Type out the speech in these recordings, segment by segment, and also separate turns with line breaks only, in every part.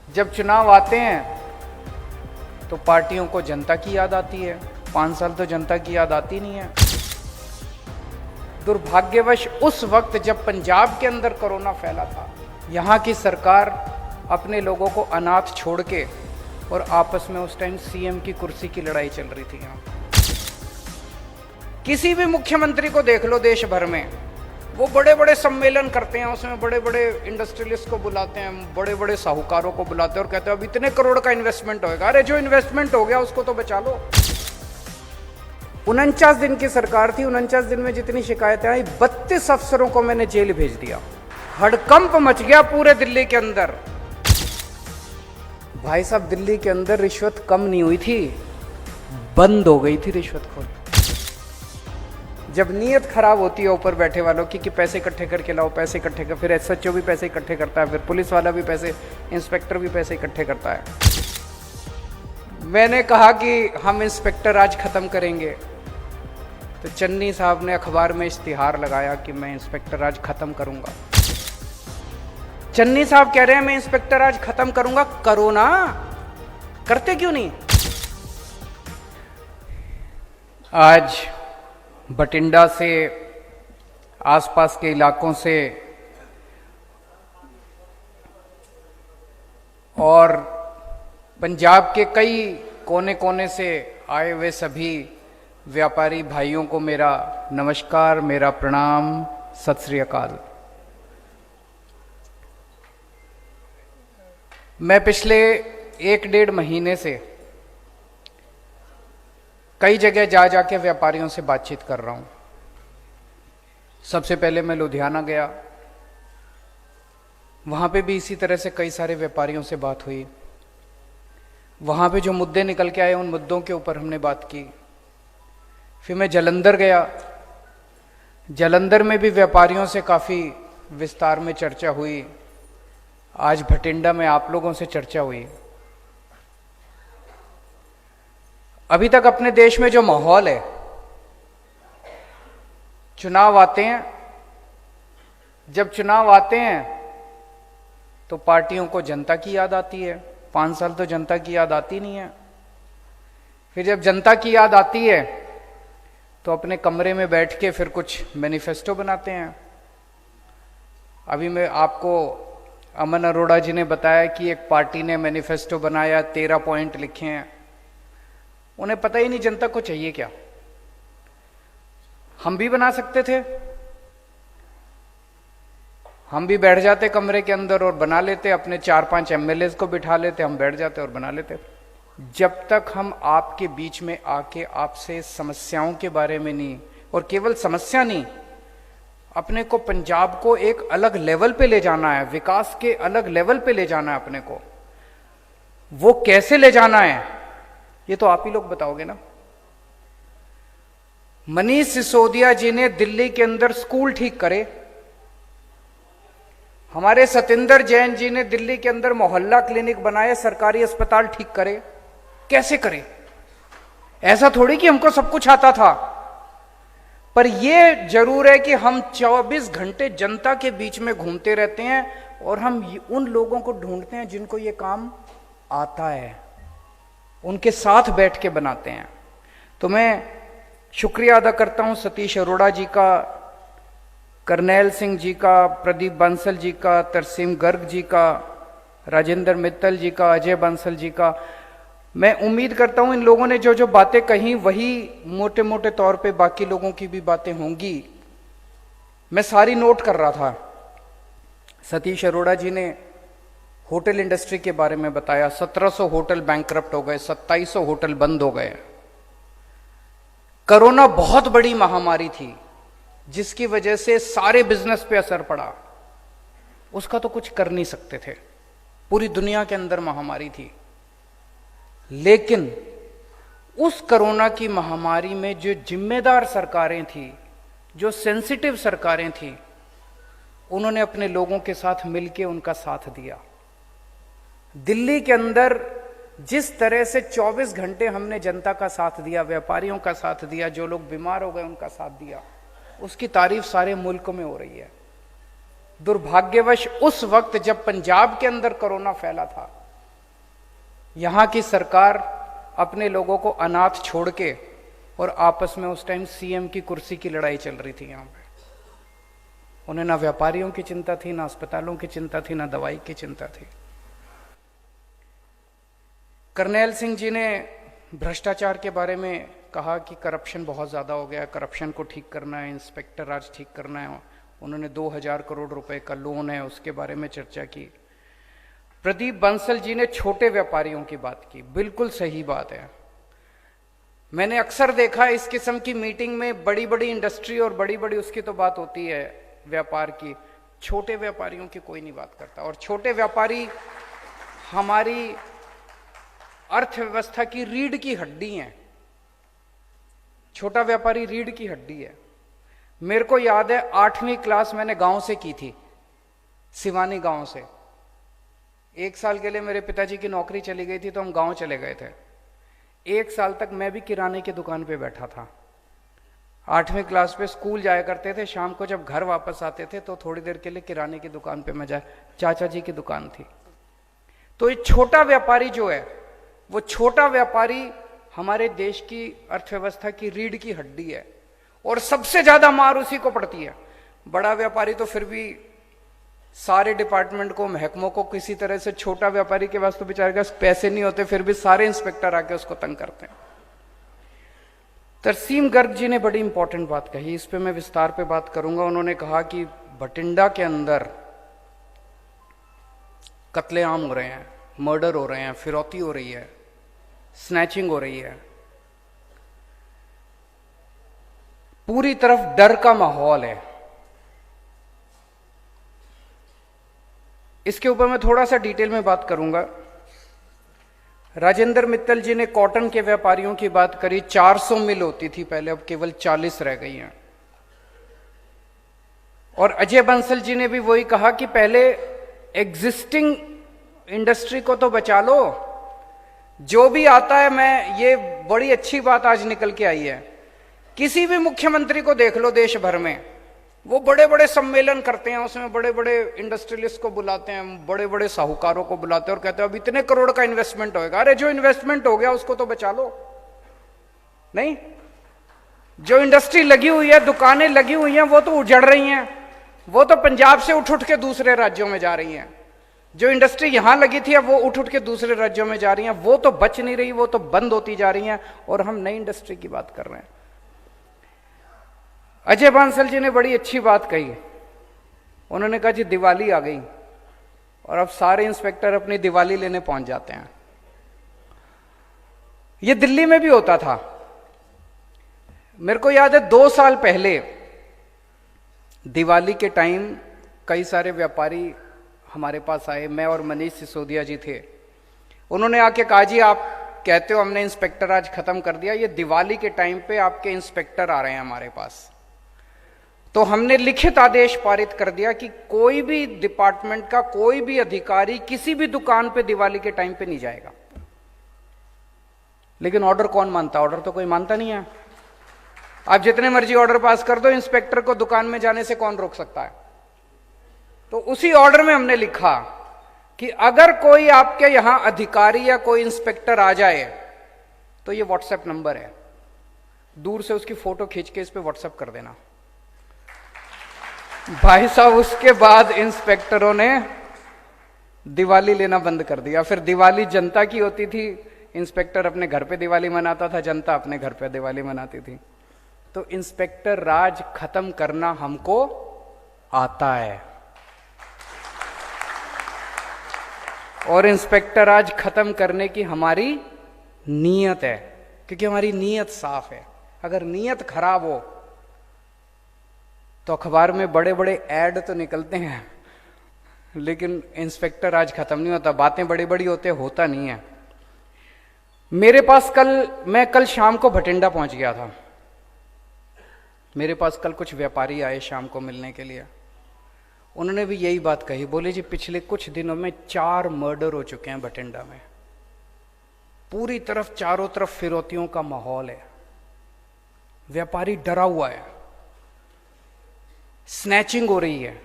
जब चुनाव आते हैं तो पार्टियों को जनता की याद आती है। 5 साल तो जनता की याद आती नहीं है। दुर्भाग्यवश उस वक्त जब पंजाब के अंदर कोरोना फैला था, यहाँ की सरकार अपने लोगों को अनाथ छोड़ के और आपस में उस टाइम सीएम की कुर्सी की लड़ाई चल रही थी। यहाँ किसी भी मुख्यमंत्री को देख लो देश भर में, वो बड़े बड़े सम्मेलन करते हैं, उसमें बड़े बड़े इंडस्ट्रियलिस्ट को बुलाते हैं, बड़े बड़े साहूकारों को बुलाते हैं और कहते हैं अब इतने करोड़ का इन्वेस्टमेंट होगा। अरे जो इन्वेस्टमेंट हो गया उसको तो बचा लो। 49 दिन की सरकार थी, 49 दिन में जितनी शिकायतें आई, 32 अफसरों को मैंने जेल भेज दिया। हड़कंप मच गया पूरे दिल्ली के अंदर। भाई साहब, दिल्ली के अंदर रिश्वत कम नहीं हुई थी, बंद हो गई थी रिश्वतखोरी। जब नीयत खराब होती है ऊपर बैठे वालों की कि पैसे इकट्ठे करके लाओ, पैसे इकट्ठे कर, फिर एसएचओ भी पैसे इकट्ठे करता है, फिर पुलिस वाला भी पैसे, इंस्पेक्टर भी पैसे इकट्ठे करता है। मैंने कहा कि हम इंस्पेक्टर आज खत्म करेंगे, तो चन्नी साहब ने अखबार में इश्तिहार लगाया कि मैं इंस्पेक्टर आज खत्म करूंगा। चन्नी साहब कह रहे हैं मैं इंस्पेक्टर आज खत्म करूंगा। करो ना, करते क्यों नहीं? आज बठिंडा से, आसपास के इलाकों से और पंजाब के कई कोने कोने से आए हुए सभी व्यापारी भाइयों को मेरा नमस्कार, मेरा प्रणाम, सत श्री अकाल। मैं पिछले 1-1.5 महीने से कई जगह जा जाके व्यापारियों से बातचीत कर रहा हूं। सबसे पहले मैं लुधियाना गया, वहां पे भी इसी तरह से कई सारे व्यापारियों से बात हुई। वहां पे जो मुद्दे निकल के आए उन मुद्दों के ऊपर हमने बात की। फिर मैं जालंधर गया, जालंधर में भी व्यापारियों से काफी विस्तार में चर्चा हुई। आज बठिंडा में आप लोगों से चर्चा हुई। अभी तक अपने देश में जो माहौल है, चुनाव आते हैं, जब चुनाव आते हैं तो पार्टियों को जनता की याद आती है। 5 साल तो जनता की याद आती नहीं है। फिर जब जनता की याद आती है तो अपने कमरे में बैठ के फिर कुछ मैनिफेस्टो बनाते हैं। अभी मैं आपको अमन अरोड़ा जी ने बताया कि एक पार्टी ने मैनिफेस्टो बनाया, 13 पॉइंट लिखे हैं। उन्हें पता ही नहीं जनता को चाहिए क्या। हम भी बना सकते थे, हम भी बैठ जाते कमरे के अंदर और बना लेते, अपने 4-5 एमएलए को बिठा लेते, हम बैठ जाते और बना लेते। जब तक हम आपके बीच में आके आपसे समस्याओं के बारे में नहीं, और केवल समस्या नहीं, अपने को पंजाब को एक अलग लेवल पे ले जाना है, विकास के अलग लेवल पे ले जाना है अपने को, वो कैसे ले जाना है ये तो आप ही लोग बताओगे ना। मनीष सिसोदिया जी ने दिल्ली के अंदर स्कूल ठीक करे, हमारे सतेंद्र जैन जी ने दिल्ली के अंदर मोहल्ला क्लिनिक बनाए, सरकारी अस्पताल ठीक करे। कैसे करे? ऐसा थोड़ी कि हमको सब कुछ आता था, पर यह जरूर है कि हम 24 घंटे जनता के बीच में घूमते रहते हैं और हम उन लोगों को ढूंढते हैं जिनको यह काम आता है, उनके साथ बैठ के बनाते हैं। तो मैं शुक्रिया अदा करता हूं सतीश अरोड़ा जी का, करनैल सिंह जी का, प्रदीप बंसल जी का, तरसीम गर्ग जी का, राजेंद्र मित्तल जी का, अजय बंसल जी का। मैं उम्मीद करता हूं इन लोगों ने जो जो बातें कही वही मोटे मोटे तौर पे बाकी लोगों की भी बातें होंगी। मैं सारी नोट कर रहा था। सतीश अरोड़ा जी ने होटल इंडस्ट्री के बारे में बताया। 1700 होटल बैंकरप्ट हो गए, 2700 होटल बंद हो गए। कोरोना बहुत बड़ी महामारी थी जिसकी वजह से सारे बिजनेस पे असर पड़ा, उसका तो कुछ कर नहीं सकते थे। पूरी दुनिया के अंदर महामारी थी, लेकिन उस कोरोना की महामारी में जो जिम्मेदार सरकारें थी, जो सेंसिटिव सरकारें थी, उन्होंने अपने लोगों के साथ मिलकर उनका साथ दिया। दिल्ली के अंदर जिस तरह से 24 घंटे हमने जनता का साथ दिया, व्यापारियों का साथ दिया, जो लोग बीमार हो गए उनका साथ दिया, उसकी तारीफ सारे मुल्क में हो रही है। दुर्भाग्यवश उस वक्त जब पंजाब के अंदर कोरोना फैला था, यहां की सरकार अपने लोगों को अनाथ छोड़ के, और आपस में उस टाइम सीएम की कुर्सी की लड़ाई चल रही थी यहां पे। उन्हें ना व्यापारियों की चिंता थी, ना अस्पतालों की चिंता थी, ना दवाई की चिंता थी। करनैल सिंह जी ने भ्रष्टाचार के बारे में कहा कि करप्शन बहुत ज्यादा हो गया, करप्शन को ठीक करना है, इंस्पेक्टर राज ठीक करना है। उन्होंने 2000 करोड़ रुपए का लोन है उसके बारे में चर्चा की। प्रदीप बंसल जी ने छोटे व्यापारियों की बात की, बिल्कुल सही बात है। मैंने अक्सर देखा इस किस्म की मीटिंग में बड़ी बड़ी इंडस्ट्री और बड़ी बड़ी उसकी तो बात होती है व्यापार की, छोटे व्यापारियों की कोई नहीं बात करता। और छोटे व्यापारी हमारी अर्थव्यवस्था की रीढ़ की हड्डी हैं। छोटा व्यापारी रीढ़ की हड्डी है। मेरे को याद है 8वीं क्लास मैंने गांव से की थी, सिवानी गांव से। 1 साल के लिए मेरे पिताजी की नौकरी चली गई थी तो हम गांव चले गए थे। 1 साल तक मैं भी किराने की दुकान पे बैठा था। 8वीं क्लास पे स्कूल जाया करते थे, शाम को जब घर वापस आते थे तो थोड़ी देर के लिए किराने की दुकान पे मैं चाचा जी की दुकान थी। तो ये छोटा व्यापारी जो है, वो छोटा व्यापारी हमारे देश की अर्थव्यवस्था की रीढ़ की हड्डी है और सबसे ज्यादा मार उसी को पड़ती है। बड़ा व्यापारी तो फिर भी सारे डिपार्टमेंट को, महकमों को किसी तरह से, छोटा व्यापारी के पास तो बेचारे के पास पैसे नहीं होते, फिर भी सारे इंस्पेक्टर आके उसको तंग करते हैं। तरसीम गर्ग जी ने बड़ी इंपॉर्टेंट बात कही, इस पे मैं विस्तार पे बात करूंगा। उन्होंने कहा कि बठिंडा के अंदर कत्लेआम हो रहे हैं, मर्डर हो रहे हैं, फिरौती हो रही है, स्नैचिंग हो रही है, पूरी तरफ डर का माहौल है। इसके ऊपर मैं थोड़ा सा डिटेल में बात करूंगा। राजेंद्र मित्तल जी ने कॉटन के व्यापारियों की बात करी। 400 मिल होती थी पहले, अब केवल 40 रह गई हैं। और अजय बंसल जी ने भी वही कहा कि पहले एग्जिस्टिंग इंडस्ट्री को तो बचा लो, जो भी आता है। मैं, ये बड़ी अच्छी बात आज निकल के आई है। किसी भी मुख्यमंत्री को देख लो देश भर में, वो बड़े बड़े सम्मेलन करते हैं, उसमें बड़े बड़े इंडस्ट्रियलिस्ट को बुलाते हैं, बड़े बड़े साहूकारों को बुलाते हैं और कहते हैं अब इतने करोड़ का इन्वेस्टमेंट होगा। अरे जो इन्वेस्टमेंट हो गया उसको तो बचा लो। नहीं, जो इंडस्ट्री लगी हुई है, दुकानें लगी हुई हैं, वो तो उजड़ रही हैं, वो तो पंजाब से उठ उठ के दूसरे राज्यों में जा रही हैं। जो इंडस्ट्री यहां लगी थी अब वो उठ उठ के दूसरे राज्यों में जा रही हैं, वो तो बच नहीं रही, वो तो बंद होती जा रही हैं, और हम नई इंडस्ट्री की बात कर रहे हैं। अजय बांसल जी ने बड़ी अच्छी बात कही। उन्होंने कहा जी दिवाली आ गई और अब सारे इंस्पेक्टर अपनी दिवाली लेने पहुंच जाते हैं। ये दिल्ली में भी होता था। मेरे को याद है 2 साल पहले दिवाली के टाइम कई सारे व्यापारी हमारे पास आए, मैं और मनीष सिसोदिया जी थे। उन्होंने आके कहा जी आप कहते हो हमने इंस्पेक्टर आज खत्म कर दिया, ये दिवाली के टाइम पे आपके इंस्पेक्टर आ रहे हैं हमारे पास। तो हमने लिखित आदेश पारित कर दिया कि कोई भी डिपार्टमेंट का कोई भी अधिकारी किसी भी दुकान पे दिवाली के टाइम पे नहीं जाएगा। लेकिन ऑर्डर कौन मानता? ऑर्डर तो कोई मानता नहीं है। आप जितने मर्जी ऑर्डर पास कर दो, इंस्पेक्टर को दुकान में जाने से कौन रोक सकता है? तो उसी ऑर्डर में हमने लिखा कि अगर कोई आपके यहां अधिकारी या कोई इंस्पेक्टर आ जाए तो ये व्हाट्सएप नंबर है, दूर से उसकी फोटो खींच के इस पे व्हाट्सएप कर देना। भाई साहब, उसके बाद इंस्पेक्टरों ने दिवाली लेना बंद कर दिया। फिर दिवाली जनता की होती थी, इंस्पेक्टर अपने घर पे दिवाली मनाता था, जनता अपने घर पे दिवाली मनाती थी। तो इंस्पेक्टर राज खत्म करना हमको आता है, और इंस्पेक्टर राज खत्म करने की हमारी नीयत है, क्योंकि हमारी नीयत साफ है। अगर नीयत खराब हो तो अखबार में बड़े बड़े ऐड तो निकलते हैं, लेकिन इंस्पेक्टर आज खत्म नहीं होता। बातें बड़ी बड़ी होता नहीं है। मेरे पास मैं कल शाम को भटिंडा पहुंच गया था। मेरे पास कल कुछ व्यापारी आए शाम को मिलने के लिए। उन्होंने भी यही बात कही, बोले जी पिछले कुछ दिनों में 4 मर्डर हो चुके हैं भटिंडा में। पूरी तरफ चारों तरफ फिरौतियों का माहौल है, व्यापारी डरा हुआ है, स्नैचिंग हो रही है।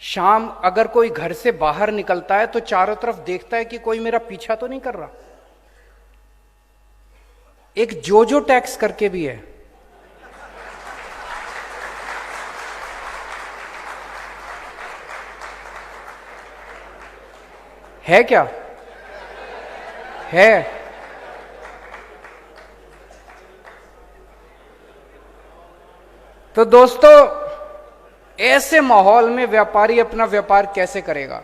शाम अगर कोई घर से बाहर निकलता है तो चारों तरफ देखता है कि कोई मेरा पीछा तो नहीं कर रहा। एक जोजो टैक्स करके भी है क्या? है। तो दोस्तों, ऐसे माहौल में व्यापारी अपना व्यापार कैसे करेगा?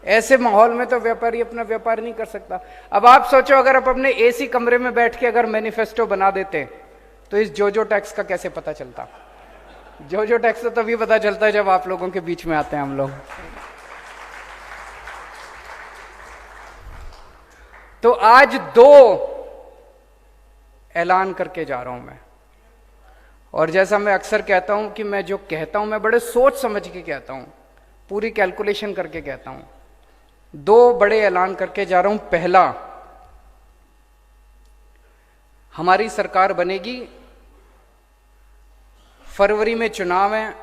ऐसे माहौल में तो व्यापारी अपना व्यापार नहीं कर सकता। अब आप सोचो, अगर आप अपने एसी कमरे में बैठ के अगर मैनिफेस्टो बना देते तो इस जोजो टैक्स का कैसे पता चलता? जोजो टैक्स तो तभी पता चलता है जब आप लोगों के बीच में आते हैं हम लोग। तो आज 2 ऐलान करके जा रहा हूं मैं, और जैसा मैं अक्सर कहता हूं कि मैं जो कहता हूं मैं बड़े सोच समझ के कहता हूं, पूरी कैलकुलेशन करके कहता हूं। 2 बड़े ऐलान करके जा रहा हूं। पहला, हमारी सरकार बनेगी, फरवरी में चुनाव है,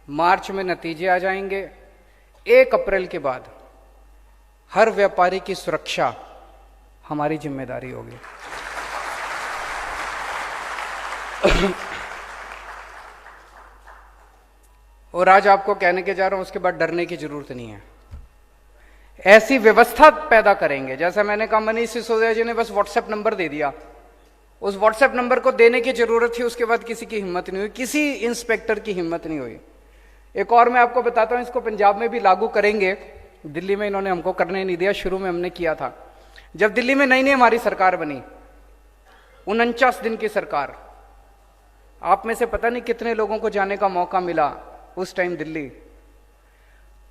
मार्च में नतीजे आ जाएंगे। 1 अप्रैल के बाद हर व्यापारी की सुरक्षा हमारी जिम्मेदारी होगी। और आज आपको कहने के जा रहा हूं, उसके बाद डरने की जरूरत नहीं है। ऐसी व्यवस्था पैदा करेंगे, जैसा मैंने कहा, मनीष सिसोदिया जी ने बस व्हाट्सएप नंबर दे दिया। उस व्हाट्सएप नंबर को देने की जरूरत थी, उसके बाद किसी की हिम्मत नहीं हुई, किसी इंस्पेक्टर की हिम्मत नहीं हुई। एक और मैं आपको बताता हूं, इसको पंजाब में भी लागू करेंगे। दिल्ली में इन्होंने हमको करने नहीं दिया, शुरू में हमने किया था। जब दिल्ली में नई नई हमारी सरकार बनी, 49 दिन की सरकार, आप में से पता नहीं कितने लोगों को जाने का मौका मिला उस टाइम दिल्ली।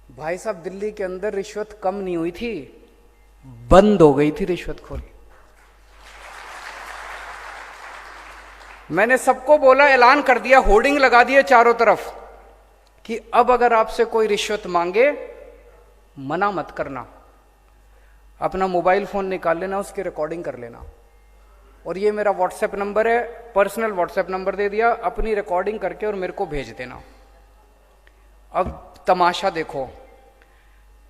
भाई साहब, दिल्ली के अंदर रिश्वत कम नहीं हुई थी, बंद हो गई थी रिश्वतखोरी। मैंने सबको बोला, ऐलान कर दिया, होर्डिंग लगा दिए चारों तरफ कि अब अगर आपसे कोई रिश्वत मांगे, मना मत करना, अपना मोबाइल फोन निकाल लेना, उसकी रिकॉर्डिंग कर लेना। और ये मेरा व्हाट्सएप नंबर है, पर्सनल व्हाट्सएप नंबर दे दिया, अपनी रिकॉर्डिंग करके और मेरे को भेज देना। अब तमाशा देखो,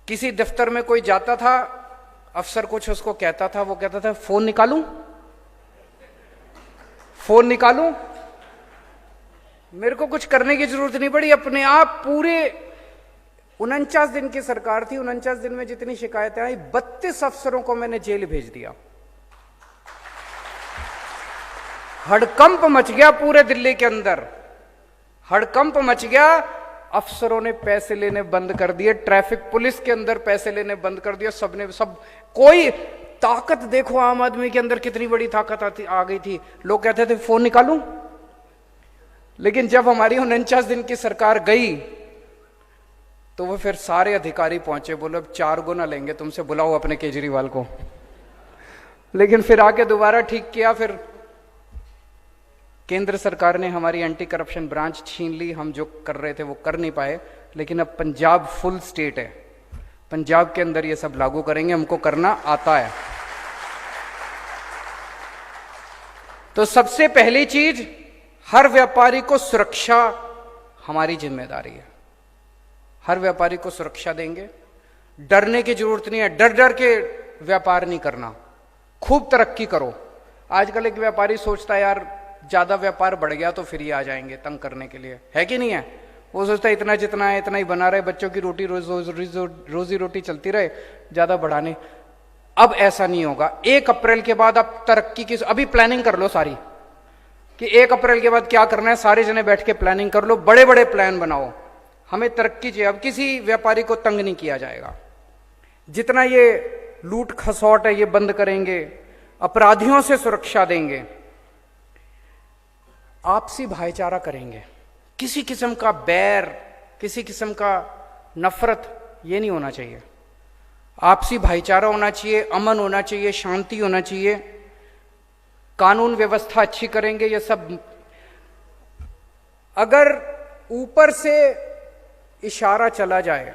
किसी दफ्तर में कोई जाता था, अफसर कुछ उसको कहता था, वो कहता था फोन निकालूं, फोन निकालूं। मेरे को कुछ करने की जरूरत नहीं पड़ी, अपने आप पूरे 49 दिन की सरकार थी, 49 दिन में जितनी शिकायतें आई, 32 अफसरों को मैंने जेल भेज दिया। हड़कंप मच गया पूरे दिल्ली के अंदर, हड़कंप मच गया। अफसरों ने पैसे लेने बंद कर दिए, ट्रैफिक पुलिस के अंदर पैसे लेने बंद कर दिया, सबने सब। कोई ताकत देखो आम आदमी के अंदर, कितनी बड़ी ताकत आ गई थी। लोग कहते थे फोन निकालूं, लेकिन जब हमारी 49 दिन की सरकार गई तो वो फिर सारे अधिकारी पहुंचे, बोले अब 4 गुना लेंगे तुमसे, बुलाओ अपने केजरीवाल को। लेकिन फिर आके दोबारा ठीक किया, फिर केंद्र सरकार ने हमारी एंटी करप्शन ब्रांच छीन ली। हम जो कर रहे थे वो कर नहीं पाए, लेकिन अब पंजाब फुल स्टेट है, पंजाब के अंदर ये सब लागू करेंगे, हमको करना आता है। तो सबसे पहली चीज, हर व्यापारी को सुरक्षा हमारी जिम्मेदारी है। हर व्यापारी को सुरक्षा देंगे, डरने की जरूरत नहीं है। डर डर के व्यापार नहीं करना, खूब तरक्की करो। आजकल एक व्यापारी सोचता है यार ज्यादा व्यापार बढ़ गया तो फिर ये आ जाएंगे तंग करने के लिए, है कि नहीं है? वो सोचता है इतना जितना है इतना ही बना रहे, बच्चों की रोटी रोजी रोटी चलती रहे, ज्यादा बढ़ाने। अब ऐसा नहीं होगा। 1 अप्रैल के बाद अब तरक्की की अभी प्लानिंग कर लो सारी, कि 1 अप्रैल के बाद क्या करना है, सारे जने बैठ के प्लानिंग कर लो, बड़े बड़े प्लान बनाओ। हमें तरक्की चाहिए। अब किसी व्यापारी को तंग नहीं किया जाएगा। जितना ये लूट खसौट है ये बंद करेंगे, अपराधियों से सुरक्षा देंगे, आपसी भाईचारा करेंगे। किसी किस्म का बैर, किसी किस्म का नफरत ये नहीं होना चाहिए। आपसी भाईचारा होना चाहिए, अमन होना चाहिए, शांति होना चाहिए, कानून व्यवस्था अच्छी करेंगे। ये सब अगर ऊपर से इशारा चला जाए,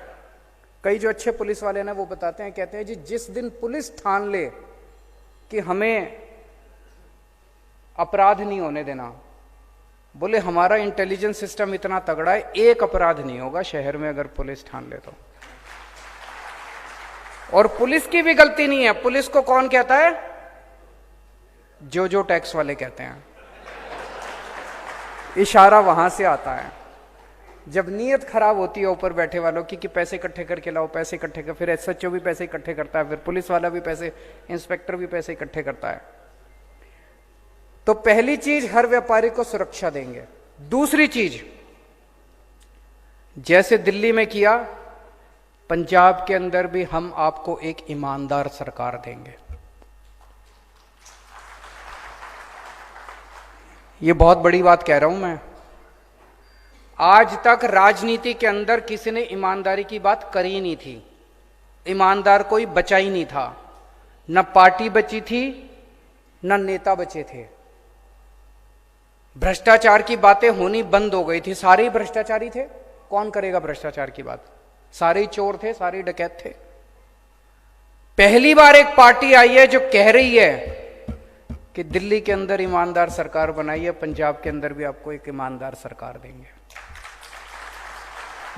कई जो अच्छे पुलिस वाले ना वो बताते हैं, कहते हैं जी जिस दिन पुलिस ठान ले कि हमें अपराध नहीं होने देना, बोले हमारा इंटेलिजेंस सिस्टम इतना तगड़ा है, एक अपराध नहीं होगा शहर में अगर पुलिस ठान ले तो। और पुलिस की भी गलती नहीं है। पुलिस को कौन कहता है? जो टैक्स वाले कहते हैं। इशारा वहां से आता है। जब नीयत खराब होती है ऊपर बैठे वालों की कि पैसे इकट्ठे करके लाओ, पैसे इकट्ठे कर, फिर एसएचओ भी पैसे इकट्ठे करता है, फिर पुलिस वाला भी पैसे, इंस्पेक्टर भी पैसे इकट्ठे करता है। तो पहली चीज, हर व्यापारी को सुरक्षा देंगे। दूसरी चीज, जैसे दिल्ली में किया, पंजाब के अंदर भी हम आपको एक ईमानदार सरकार देंगे। ये बहुत बड़ी बात कह रहा हूं मैं। आज तक राजनीति के अंदर किसी ने ईमानदारी की बात करी नहीं थी। ईमानदार कोई बचा ही नहीं था। न पार्टी बची थी, न नेता बचे थे। भ्रष्टाचार की बातें होनी बंद हो गई थी। सारे ही भ्रष्टाचारी थे। कौन करेगा भ्रष्टाचार की बात? सारे ही चोर थे, सारे ही डकैत थे। पहली बार एक पार्टी आई है जो कह रही है कि दिल्ली के अंदर ईमानदार सरकार बनाइए, पंजाब के अंदर भी आपको एक ईमानदार सरकार देंगे।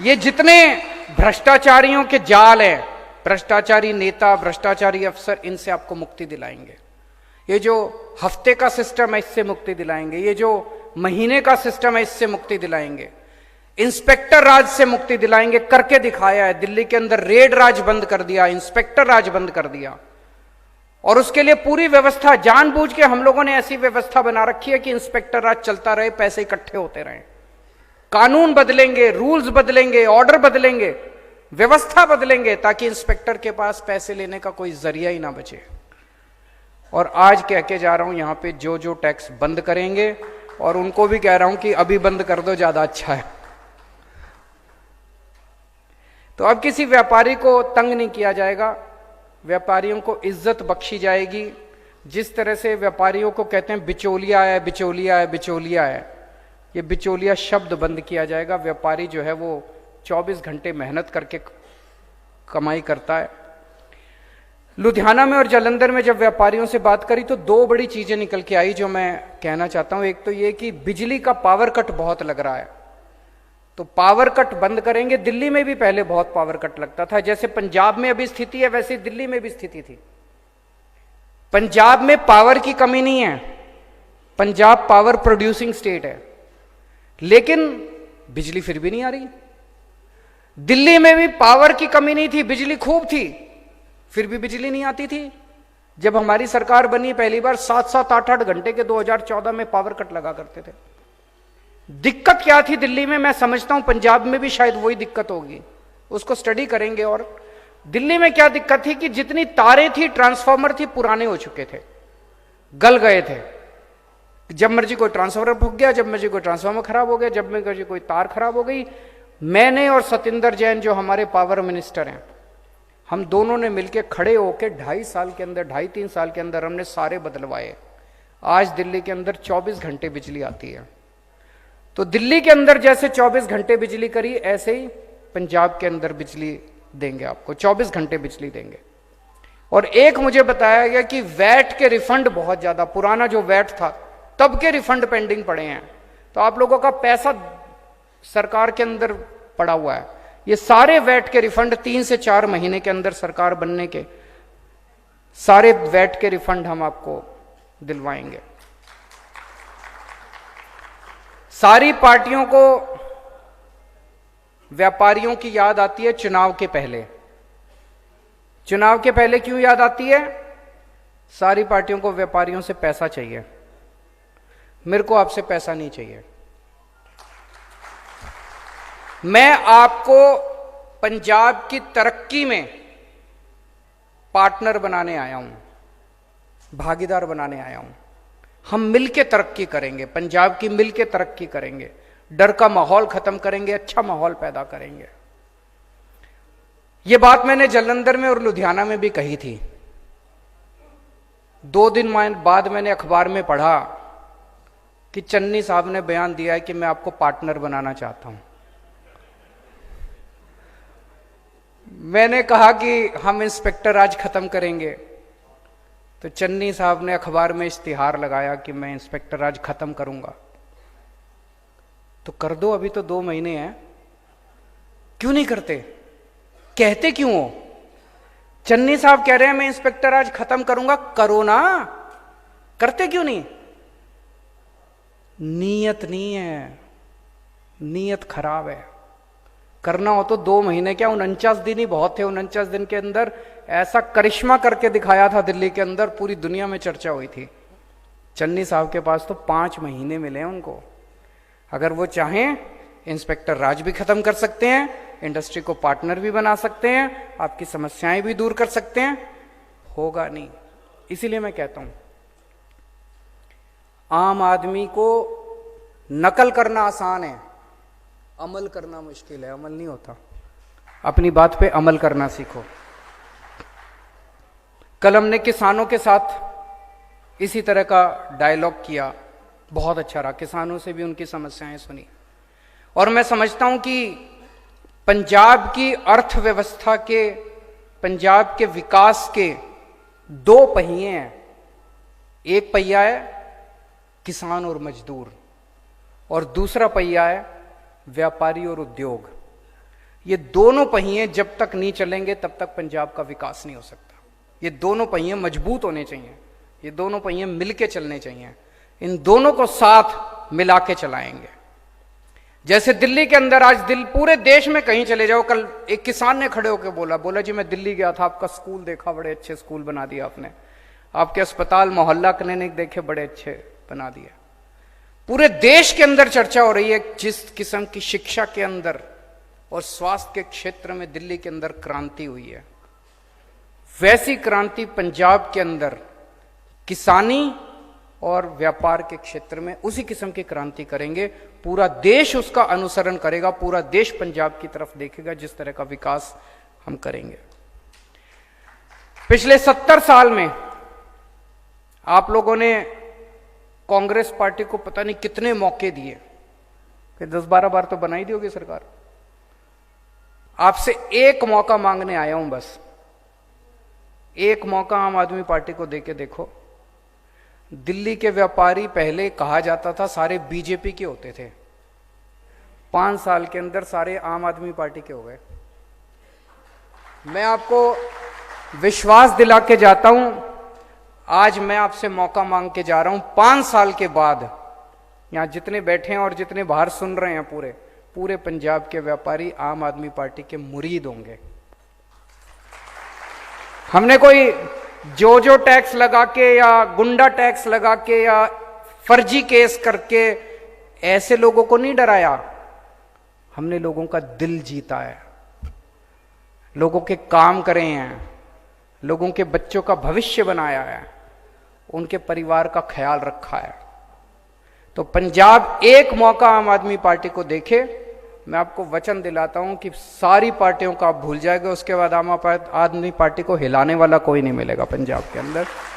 ये जितने भ्रष्टाचारियों के जाल हैं, भ्रष्टाचारी नेता, भ्रष्टाचारी अफसर, इनसे आपको मुक्ति दिलाएंगे। ये जो हफ्ते का सिस्टम है, इससे मुक्ति दिलाएंगे। ये जो महीने का सिस्टम है, इससे मुक्ति दिलाएंगे। इंस्पेक्टर राज से मुक्ति दिलाएंगे। करके दिखाया है। दिल्ली के अंदर रेड राज बंद कर दिया, इंस्पेक्टर राज बंद कर दिया। और उसके लिए पूरी व्यवस्था, जानबूझ के हम लोगों ने ऐसी व्यवस्था बना रखी है कि इंस्पेक्टर राज चलता रहे, पैसे इकट्ठे होते रहे। कानून बदलेंगे, रूल्स बदलेंगे, ऑर्डर बदलेंगे, व्यवस्था बदलेंगे, ताकि इंस्पेक्टर के पास पैसे लेने का कोई जरिया ही ना बचे। और आज कह के जा रहा हूं, यहां पे जो टैक्स बंद करेंगे, और उनको भी कह रहा हूं कि अभी बंद कर दो, ज्यादा अच्छा है। तो अब किसी व्यापारी को तंग नहीं किया जाएगा, व्यापारियों को इज्जत बख्शी जाएगी। जिस तरह से व्यापारियों को कहते हैं बिचौलिया है, बिचौलिया है, बिचौलिया है, ये बिचौलिया शब्द बंद किया जाएगा। व्यापारी जो है वो 24 घंटे मेहनत करके कमाई करता है। लुधियाना में और जालंधर में जब व्यापारियों से बात करी तो दो बड़ी चीजें निकल के आई जो मैं कहना चाहता हूं। एक तो ये कि बिजली का पावर कट बहुत लग रहा है, तो पावर कट बंद करेंगे। दिल्ली में भी पहले बहुत पावर कट लगता था। जैसे पंजाब में अभी स्थिति है, वैसे दिल्ली में भी स्थिति थी। पंजाब में पावर की कमी नहीं है, पंजाब पावर प्रोड्यूसिंग स्टेट है, लेकिन बिजली फिर भी नहीं आ रही। दिल्ली में भी पावर की कमी नहीं थी, बिजली खूब थी, फिर भी बिजली नहीं आती थी। जब हमारी सरकार बनी पहली बार 7-7, 8-8 घंटे के 2014 में पावर कट लगा करते थे। दिक्कत क्या थी दिल्ली में? मैं समझता हूं पंजाब में भी शायद वही दिक्कत होगी, उसको स्टडी करेंगे। और दिल्ली में क्या दिक्कत थी कि जितनी तारें थी, ट्रांसफार्मर थी, पुराने हो चुके थे, गल गए थे। जब मर्जी कोई ट्रांसफार्मर फूक गया, जब मर्जी कोई ट्रांसफार्मर खराब हो गया, जब मर्जी कोई तार खराब हो गई। मैंने और सतिंदर जैन जो हमारे पावर मिनिस्टर हैं, हम दोनों ने मिलकर खड़े होकर 2.5 साल के अंदर, 2.5-3 साल के अंदर हमने सारे बदलवाए। आज दिल्ली के अंदर 24 घंटे बिजली आती है। तो दिल्ली के अंदर जैसे 24 घंटे बिजली करी, ऐसे ही पंजाब के अंदर बिजली देंगे आपको, 24 घंटे बिजली देंगे। और एक मुझे बताया गया कि वैट के रिफंड बहुत ज्यादा, पुराना जो वैट था तब के रिफंड पेंडिंग पड़े हैं। तो आप लोगों का पैसा सरकार के अंदर पड़ा हुआ है। ये सारे वैट के रिफंड 3 से 4 महीने के अंदर सरकार बनने के सारे वैट के रिफंड हम आपको दिलवाएंगे। सारी पार्टियों को व्यापारियों की याद आती है चुनाव के पहले। चुनाव के पहले क्यों याद आती है? सारी पार्टियों को व्यापारियों से पैसा चाहिए। मेरे को आपसे पैसा नहीं चाहिए। मैं आपको पंजाब की तरक्की में पार्टनर बनाने आया हूं, भागीदार बनाने आया हूं। हम मिलके तरक्की करेंगे, पंजाब की मिलके तरक्की करेंगे, डर का माहौल खत्म करेंगे, अच्छा माहौल पैदा करेंगे। यह बात मैंने जालंधर में और लुधियाना में भी कही थी। 2 दिन बाद मैंने अखबार में पढ़ा कि चन्नी साहब ने बयान दिया है कि मैं आपको पार्टनर बनाना चाहता हूं। मैंने कहा कि हम इंस्पेक्टर राज खत्म करेंगे, तो चन्नी साहब ने अखबार में इश्तिहार लगाया कि मैं इंस्पेक्टर राज खत्म करूंगा। तो कर दो, अभी तो 2 महीने हैं, क्यों नहीं करते? कहते क्यों हो? चन्नी साहब कह रहे हैं मैं इंस्पेक्टर आज खत्म करूंगा, करो ना, करते क्यों नहीं? नीयत नहीं है, नीयत खराब है। करना हो तो 2 महीने क्या, 49 दिन ही बहुत थे। 49 दिन के अंदर ऐसा करिश्मा करके दिखाया था दिल्ली के अंदर, पूरी दुनिया में चर्चा हुई थी। चन्नी साहब के पास तो 5 महीने मिले हैं उनको। अगर वो चाहें इंस्पेक्टर राज भी खत्म कर सकते हैं, इंडस्ट्री को पार्टनर भी बना सकते हैं, आपकी समस्याएं भी दूर कर सकते हैं। होगा नहीं। इसीलिए मैं कहता हूं आम आदमी को नकल करना आसान है, अमल करना मुश्किल है। अमल नहीं होता। अपनी बात पे अमल करना सीखो। कल हमने किसानों के साथ इसी तरह का डायलॉग किया, बहुत अच्छा रहा। किसानों से भी उनकी समस्याएं सुनी, और मैं समझता हूं कि पंजाब की अर्थव्यवस्था के, पंजाब के विकास के 2 पहिए हैं। एक पहिया है किसान और मजदूर, और दूसरा पहिया है व्यापारी और उद्योग। ये दोनों पहिए जब तक नहीं चलेंगे तब तक पंजाब का विकास नहीं हो सकता। ये दोनों पहिए मजबूत होने चाहिए, ये दोनों पहिए मिलके चलने चाहिए। इन दोनों को साथ मिला के चलाएंगे। जैसे दिल्ली के अंदर आज पूरे देश में कहीं चले जाओ, कल एक किसान ने खड़े होकर बोला जी मैं दिल्ली गया था, आपका स्कूल देखा, बड़े अच्छे स्कूल बना दिया आपने, आपके अस्पताल मोहल्ला क्लिनिक देखे, बड़े अच्छे बना दिए। पूरे देश के अंदर चर्चा हो रही है जिस किस्म की शिक्षा के अंदर और स्वास्थ्य के क्षेत्र में दिल्ली के अंदर क्रांति हुई है, वैसी क्रांति पंजाब के अंदर किसानी और व्यापार के क्षेत्र में उसी किस्म की क्रांति करेंगे। पूरा देश उसका अनुसरण करेगा, पूरा देश पंजाब की तरफ देखेगा जिस तरह का विकास हम करेंगे। पिछले 70 साल में आप लोगों ने कांग्रेस पार्टी को पता नहीं कितने मौके दिए, कि 10-12 बार तो बनाई दी होगी सरकार। आपसे एक मौका मांगने आया हूं, बस एक मौका आम आदमी पार्टी को देके देखो। दिल्ली के व्यापारी पहले कहा जाता था सारे बीजेपी के होते थे, 5 साल के अंदर सारे आम आदमी पार्टी के हो गए। मैं आपको विश्वास दिला के जाता हूं, आज मैं आपसे मौका मांग के जा रहा हूं, 5 साल के बाद यहां जितने बैठे हैं और जितने बाहर सुन रहे हैं, पूरे पंजाब के व्यापारी आम आदमी पार्टी के मुरीद होंगे। हमने कोई जो टैक्स लगा के या गुंडा टैक्स लगा के या फर्जी केस करके ऐसे लोगों को नहीं डराया। हमने लोगों का दिल जीता है, लोगों के काम करे हैं, लोगों के बच्चों का भविष्य बनाया है, उनके परिवार का ख्याल रखा है। तो पंजाब एक मौका आम आदमी पार्टी को देखे, मैं आपको वचन दिलाता हूं कि सारी पार्टियों का आप भूल जाएंगे, उसके बाद आम आदमी पार्टी को हिलाने वाला कोई नहीं मिलेगा पंजाब के अंदर।